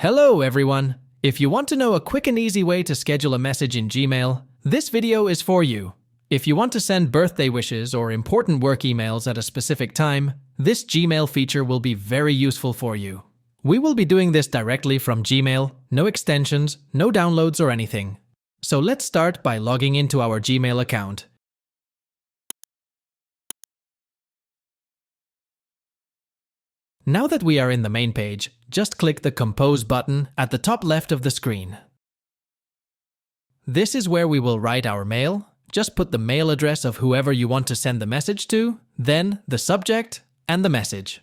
Hello everyone! If you want to know a quick and easy way to schedule a message in Gmail, this video is for you. If you want to send birthday wishes or important work emails at a specific time, this Gmail feature will be very useful for you. We will be doing this directly from Gmail, no extensions, no downloads or anything. So let's start by logging into our Gmail account. Now that we are in the main page, just click the Compose button at the top left of the screen. This is where we will write our mail. Just put the mail address of whoever you want to send the message to, then the subject and the message.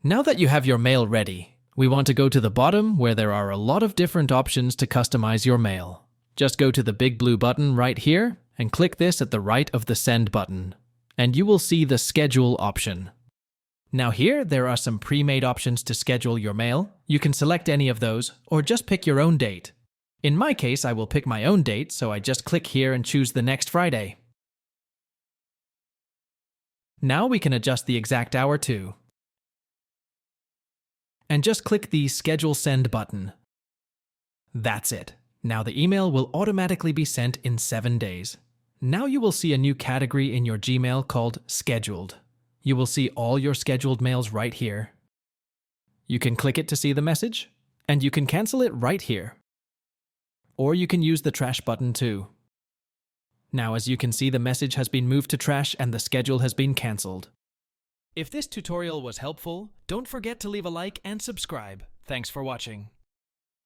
Now that you have your mail ready, we want to go to the bottom where there are a lot of different options to customize your mail. Just go to the big blue button right here and click this at the right of the Send button, and you will see the Schedule option. Now here, there are some pre-made options to schedule your mail. You can select any of those, or just pick your own date. In my case, I will pick my own date, so I just click here and choose the next Friday. Now we can adjust the exact hour too. And just click the Schedule Send button. That's it. Now the email will automatically be sent in 7 days. Now you will see a new category in your Gmail called Scheduled. You will see all your scheduled mails right here. You can click it to see the message, and you can cancel it right here. Or you can use the trash button too. Now as you can see, the message has been moved to trash and the schedule has been cancelled. If this tutorial was helpful, don't forget to leave a like and subscribe. Thanks for watching.